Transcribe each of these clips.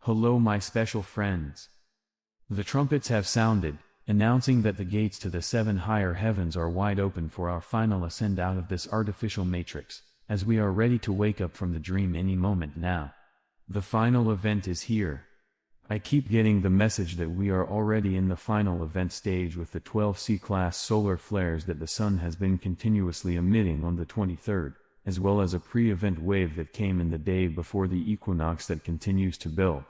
Hello my special friends. The trumpets have sounded, announcing that the gates to the 7 higher heavens are wide open for our final ascent out of this artificial matrix, as we are ready to wake up from the dream any moment now. The final event is here. I keep getting the message that we are already in the final event stage with the 12 C-class solar flares that the sun has been continuously emitting on the 23rd, as well as a pre-event wave that came in the day before the equinox that continues to build.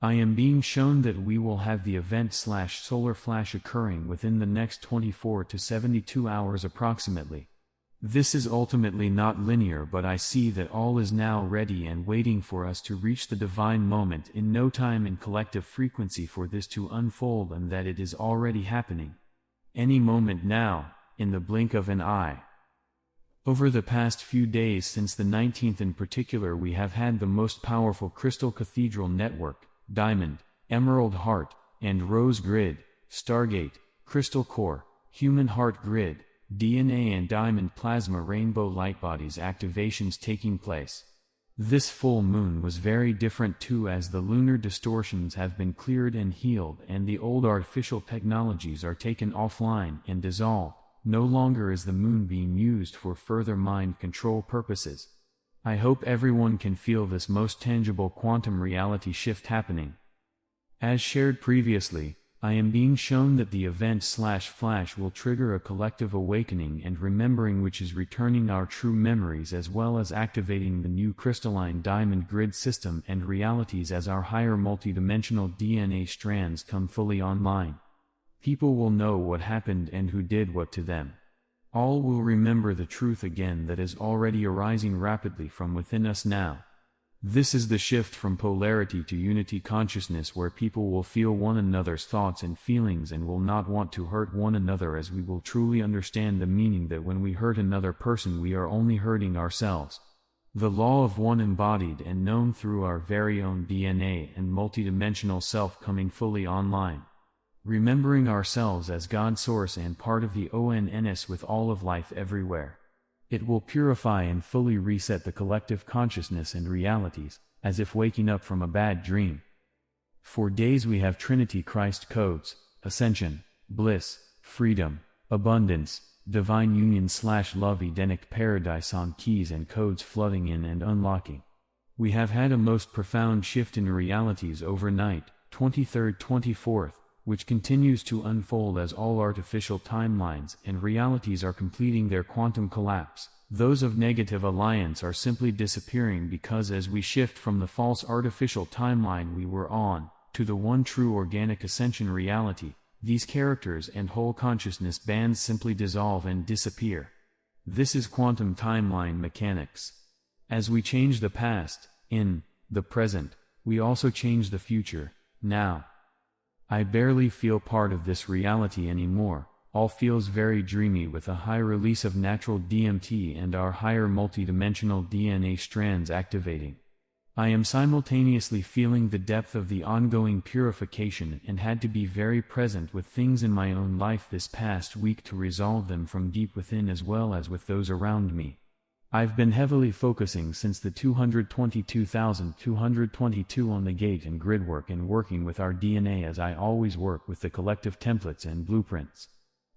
I am being shown that we will have the event/solar flash occurring within the next 24 to 72 hours approximately. This is ultimately not linear, but I see that all is now ready and waiting for us to reach the divine moment in no time in collective frequency for this to unfold, and that it is already happening. Any moment now, in the blink of an eye. Over the past few days, since the 19th in particular, we have had the most powerful crystal cathedral network, Diamond, Emerald Heart, and Rose Grid, Stargate, Crystal Core, Human Heart Grid, DNA and Diamond Plasma Rainbow Lightbodies activations taking place. This full moon was very different too, as the lunar distortions have been cleared and healed and the old artificial technologies are taken offline and dissolved. No longer is the moon being used for further mind control purposes. I hope everyone can feel this most tangible quantum reality shift happening. As shared previously, I am being shown that the event/flash will trigger a collective awakening and remembering, which is returning our true memories as well as activating the new crystalline diamond grid system and realities as our higher multidimensional DNA strands come fully online. People will know what happened and who did what to them. All will remember the truth again that is already arising rapidly from within us now. This is the shift from polarity to unity consciousness, where people will feel one another's thoughts and feelings and will not want to hurt one another, as we will truly understand the meaning that when we hurt another person we are only hurting ourselves. The law of one embodied and known through our very own DNA and multidimensional self coming fully online. Remembering ourselves as God source and part of the ONNS with all of life everywhere. It will purify and fully reset the collective consciousness and realities, as if waking up from a bad dream. For days we have Trinity Christ codes, ascension, bliss, freedom, abundance, divine union/love, Edenic paradise on keys and codes flooding in and unlocking. We have had a most profound shift in realities overnight, 23rd, 24th, which continues to unfold as all artificial timelines and realities are completing their quantum collapse. Those of negative alliance are simply disappearing, because as we shift from the false artificial timeline we were on, to the one true organic ascension reality, these characters and whole consciousness bands simply dissolve and disappear. This is quantum timeline mechanics. As we change the past, in the present, we also change the future, now. I barely feel part of this reality anymore. All feels very dreamy with a high release of natural DMT and our higher multidimensional DNA strands activating. I am simultaneously feeling the depth of the ongoing purification and had to be very present with things in my own life this past week to resolve them from deep within as well as with those around me. I've been heavily focusing since the 222,222 on the gate and grid work and working with our DNA, as I always work with the collective templates and blueprints.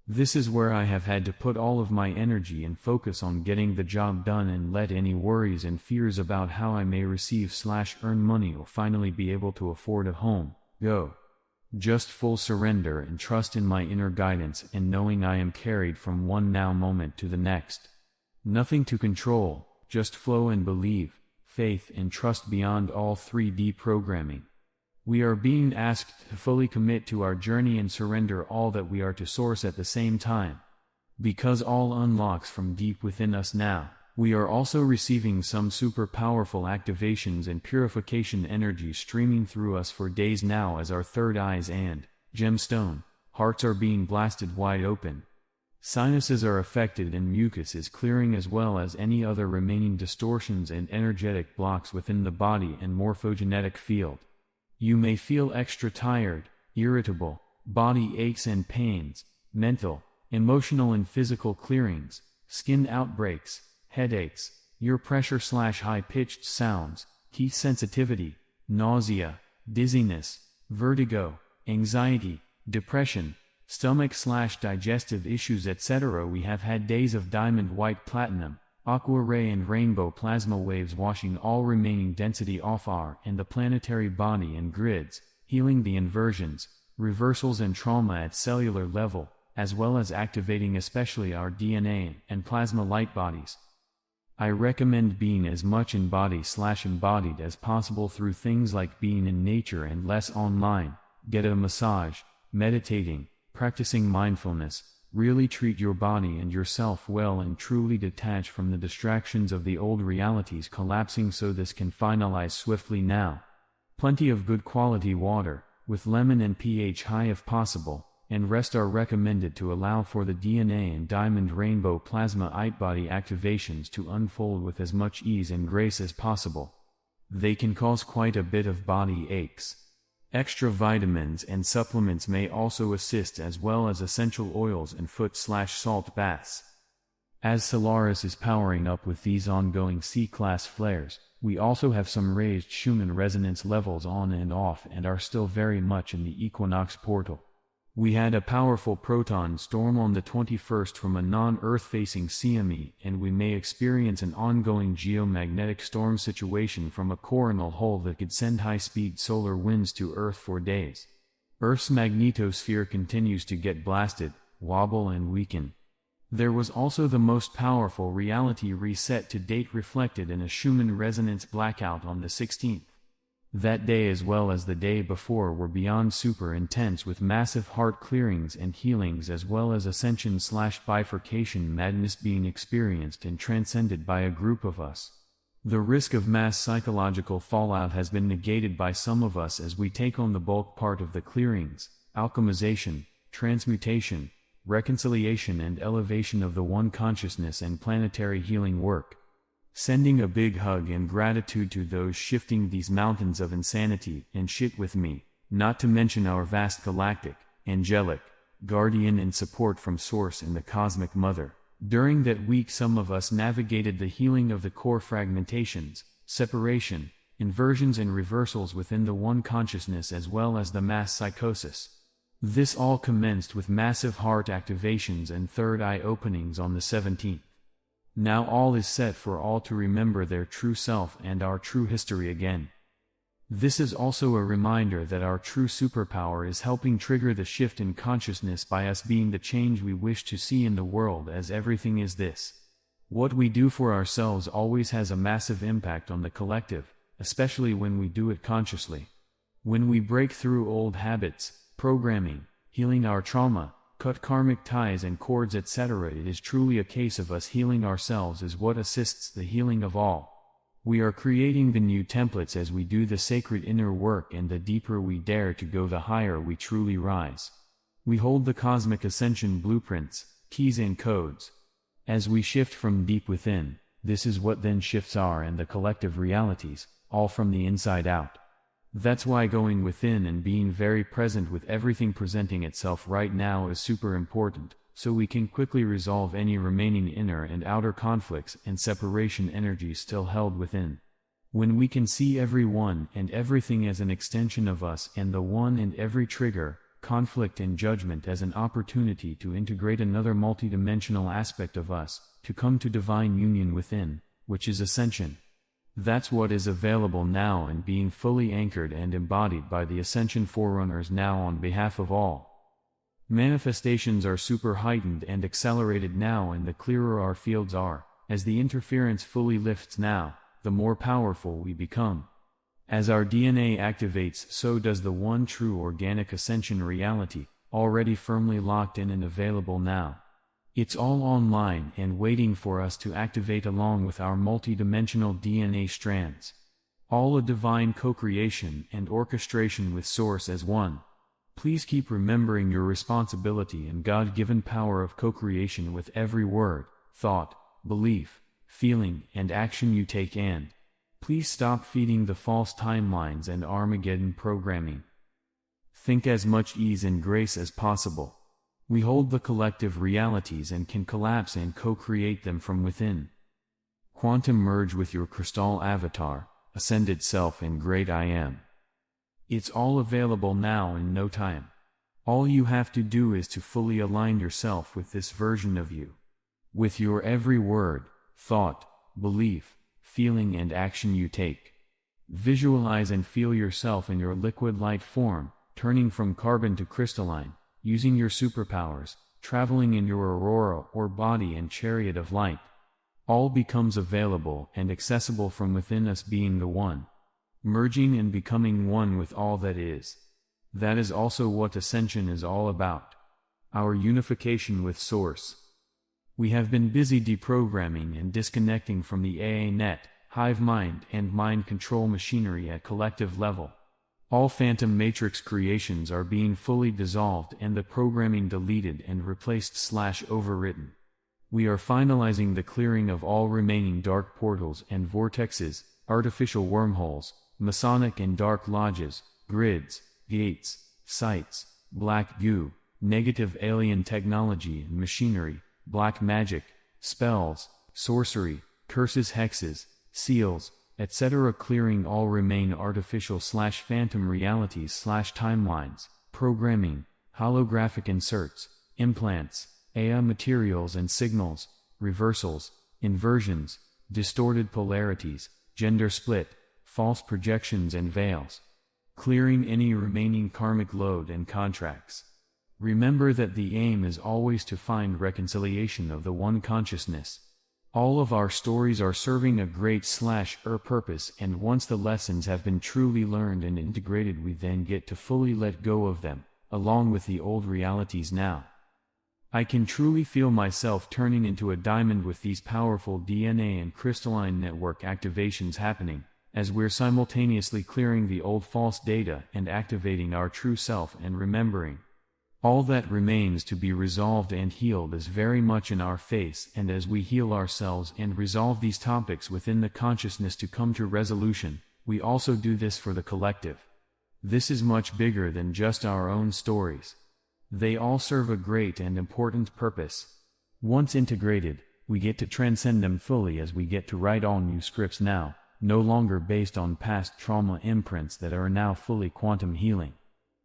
This is where I have had to put all of my energy and focus on getting the job done and let any worries and fears about how I may receive/earn money or finally be able to afford a home, go. Just full surrender and trust in my inner guidance and knowing I am carried from one now moment to the next. Nothing to control, just flow and believe, faith and trust beyond all 3D programming. We are being asked to fully commit to our journey and surrender all that we are to Source at the same time. Because all unlocks from deep within us now, we are also receiving some super powerful activations and purification energy streaming through us for days now, as our third eyes and gemstone hearts are being blasted wide open. Sinuses are affected and mucus is clearing, as well as any other remaining distortions and energetic blocks within the body and morphogenetic field. You may feel extra tired, irritable, body aches and pains, mental, emotional and physical clearings, skin outbreaks, headaches, ear pressure/high-pitched sounds, heat sensitivity, nausea, dizziness, vertigo, anxiety, depression, stomach/digestive issues, etc. We have had days of diamond white platinum, aqua ray and rainbow plasma waves washing all remaining density off our and the planetary body and grids, healing the inversions, reversals and trauma at cellular level, as well as activating especially our DNA and plasma light bodies. I recommend being as much in body/embodied as possible through things like being in nature and less online, get a massage, meditating, practicing mindfulness, really treat your body and yourself well and truly detach from the distractions of the old realities collapsing so this can finalize swiftly now. Plenty of good quality water, with lemon and pH high if possible, and rest are recommended to allow for the DNA and diamond rainbow plasma body activations to unfold with as much ease and grace as possible. They can cause quite a bit of body aches. Extra vitamins and supplements may also assist, as well as essential oils and foot/salt baths. As Solaris is powering up with these ongoing C-class flares, we also have some raised Schumann resonance levels on and off and are still very much in the equinox portal. We had a powerful proton storm on the 21st from a non-Earth-facing CME, and we may experience an ongoing geomagnetic storm situation from a coronal hole that could send high-speed solar winds to Earth for days. Earth's magnetosphere continues to get blasted, wobble and weaken. There was also the most powerful reality reset to date reflected in a Schumann resonance blackout on the 16th. That day as well as the day before were beyond super intense, with massive heart clearings and healings as well as ascension/bifurcation madness being experienced and transcended by a group of us. The risk of mass psychological fallout has been negated by some of us as we take on the bulk part of the clearings, alchemization, transmutation, reconciliation and elevation of the one consciousness and planetary healing work. Sending a big hug and gratitude to those shifting these mountains of insanity and shit with me, not to mention our vast galactic, angelic, guardian and support from Source and the Cosmic Mother. During that week some of us navigated the healing of the core fragmentations, separation, inversions and reversals within the one consciousness as well as the mass psychosis. This all commenced with massive heart activations and third eye openings on the 17th. Now all is set for all to remember their true self and our true history again. This is also a reminder that our true superpower is helping trigger the shift in consciousness by us being the change we wish to see in the world, as everything is this. What we do for ourselves always has a massive impact on the collective, especially when we do it consciously. When we break through old habits, programming, healing our trauma, cut karmic ties and cords, etc., it is truly a case of us healing ourselves is what assists the healing of all. We are creating the new templates as we do the sacred inner work, and the deeper we dare to go, the higher we truly rise. We hold the cosmic ascension blueprints, keys and codes. As we shift from deep within, this is what then shifts our and the collective realities, all from the inside out. That's why going within and being very present with everything presenting itself right now is super important, so we can quickly resolve any remaining inner and outer conflicts and separation energies still held within. When we can see everyone and everything as an extension of us, and the one and every trigger, conflict and judgment as an opportunity to integrate another multidimensional aspect of us, to come to divine union within, which is ascension. That's what is available now and being fully anchored and embodied by the Ascension Forerunners now on behalf of all. Manifestations are super heightened and accelerated now, and the clearer our fields are, as the interference fully lifts now, the more powerful we become. As our DNA activates, so does the one true organic ascension reality, already firmly locked in and available now. It's all online and waiting for us to activate along with our multidimensional DNA strands. All a divine co-creation and orchestration with Source as one. Please keep remembering your responsibility and God-given power of co-creation with every word, thought, belief, feeling, and action you take, and please stop feeding the false timelines and Armageddon programming. Think as much ease and grace as possible. We hold the collective realities and can collapse and co-create them from within. Quantum merge with your crystal avatar, ascended self and great I Am. It's all available now in no time. All you have to do is to fully align yourself with this version of you. With your every word, thought, belief, feeling and action you take. Visualize and feel yourself in your liquid light form, turning from carbon to crystalline, using your superpowers, traveling in your aurora or body and chariot of light. All becomes available and accessible from within us, being the one. Merging and becoming one with all that is. That is also what ascension is all about. Our unification with Source. We have been busy deprogramming and disconnecting from the AA net, hive mind and mind control machinery at collective level. All phantom matrix creations are being fully dissolved and the programming deleted and replaced/overwritten. We are finalizing the clearing of all remaining dark portals and vortexes, artificial wormholes, Masonic and dark lodges, grids, gates, sites, black goo, negative alien technology and machinery, black magic, spells, sorcery, curses, hexes, seals, etc. Clearing all remain artificial/phantom realities/timelines, programming, holographic inserts, implants, AI materials and signals, reversals, inversions, distorted polarities, gender split, false projections and veils. Clearing any remaining karmic load and contracts. Remember that the aim is always to find reconciliation of the one consciousness. All of our stories are serving a great/er purpose, and once the lessons have been truly learned and integrated, we then get to fully let go of them, along with the old realities now. I can truly feel myself turning into a diamond with these powerful DNA and crystalline network activations happening, as we're simultaneously clearing the old false data and activating our true self and remembering. All that remains to be resolved and healed is very much in our face, and as we heal ourselves and resolve these topics within the consciousness to come to resolution, we also do this for the collective. This is much bigger than just our own stories. They all serve a great and important purpose. Once integrated, we get to transcend them fully as we get to write all new scripts now, no longer based on past trauma imprints that are now fully quantum healing.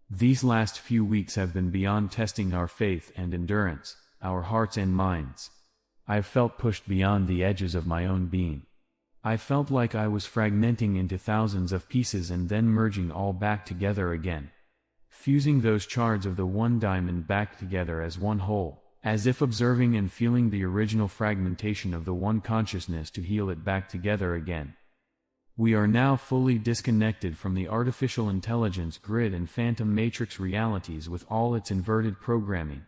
These last few weeks have been beyond testing our faith and endurance, our hearts and minds. I've felt pushed beyond the edges of my own being. I felt like I was fragmenting into thousands of pieces and then merging all back together again. Fusing those shards of the one diamond back together as one whole, as if observing and feeling the original fragmentation of the one consciousness to heal it back together again. We are now fully disconnected from the artificial intelligence grid and phantom matrix realities with all its inverted programming.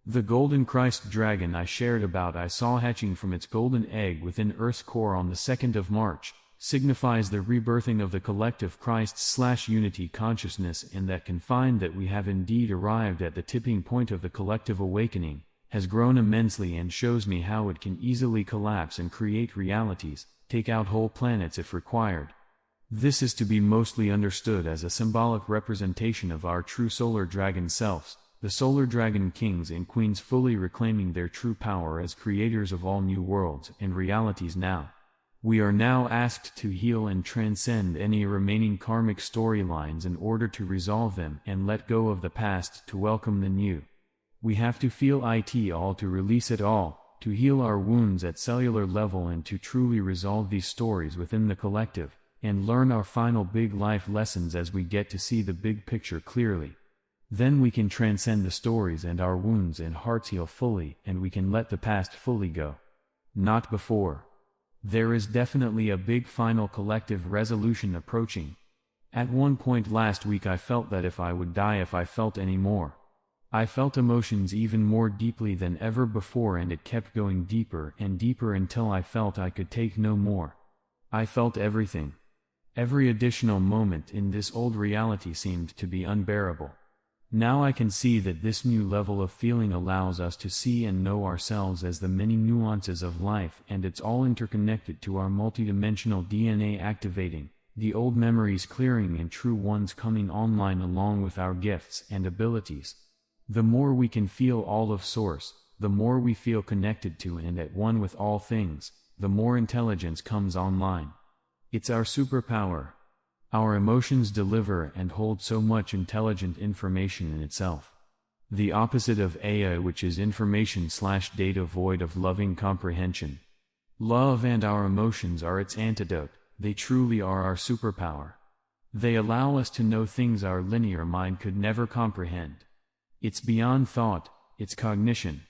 The golden Christ dragon I shared about I saw hatching from its golden egg within Earth's core on the 2nd of March, signifies the rebirthing of the collective Christ/unity consciousness, and that can find that we have indeed arrived at the tipping point of the collective awakening, has grown immensely and shows me how it can easily collapse and create realities, take out whole planets if required. This is to be mostly understood as a symbolic representation of our true solar dragon selves, the solar dragon kings and queens fully reclaiming their true power as creators of all new worlds and realities now. We are now asked to heal and transcend any remaining karmic storylines in order to resolve them and let go of the past to welcome the new. We have to feel it all to release it all, to heal our wounds at cellular level and to truly resolve these stories within the collective, and learn our final big life lessons as we get to see the big picture clearly. Then we can transcend the stories and our wounds and hearts heal fully, and we can let the past fully go. Not before. There is definitely a big final collective resolution approaching. At one point last week I felt that if I would die if I felt any more. I felt emotions even more deeply than ever before, and it kept going deeper and deeper until I felt I could take no more. I felt everything. Every additional moment in this old reality seemed to be unbearable. Now I can see that this new level of feeling allows us to see and know ourselves as the many nuances of life, and it's all interconnected to our multidimensional DNA activating, the old memories clearing and true ones coming online along with our gifts and abilities. The more we can feel all of Source, the more we feel connected to and at one with all things, the more intelligence comes online. It's our superpower. Our emotions deliver and hold so much intelligent information in itself. The opposite of AI, which is information/data void of loving comprehension. Love and our emotions are its antidote. They truly are our superpower. They allow us to know things our linear mind could never comprehend. It's beyond thought, it's cognition.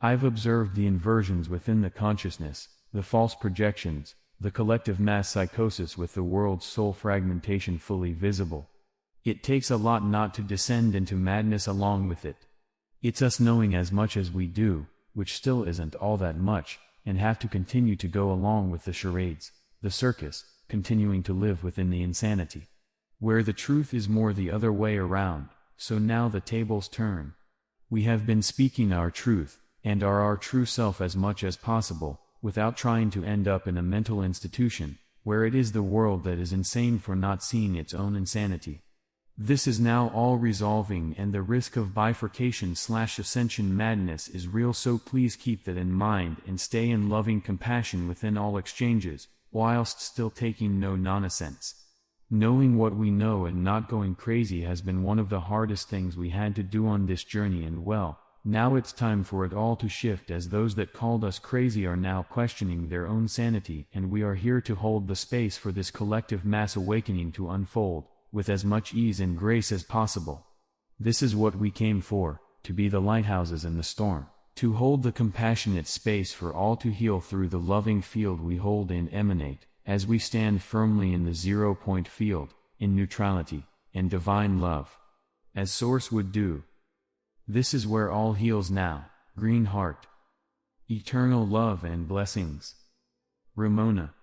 I've observed the inversions within the consciousness, the false projections, the collective mass psychosis with the world's soul fragmentation fully visible. It takes a lot not to descend into madness along with it. It's us knowing as much as we do, which still isn't all that much, and have to continue to go along with the charades, the circus, continuing to live within the insanity. Where the truth is more the other way around, so now the tables turn. We have been speaking our truth, and are our true self as much as possible, without trying to end up in a mental institution, where it is the world that is insane for not seeing its own insanity. This is now all resolving, and the risk of bifurcation/ascension madness is real, so please keep that in mind and stay in loving compassion within all exchanges, whilst still taking no nonsense. Knowing what we know and not going crazy has been one of the hardest things we had to do on this journey, and well, now it's time for it all to shift, as those that called us crazy are now questioning their own sanity, and we are here to hold the space for this collective mass awakening to unfold, with as much ease and grace as possible. This is what we came for, to be the lighthouses in the storm, to hold the compassionate space for all to heal through the loving field we hold and emanate, as we stand firmly in the 0-point field, in neutrality, and divine love. As Source would do. This is where all heals now, green heart. Eternal love and blessings. Ramona.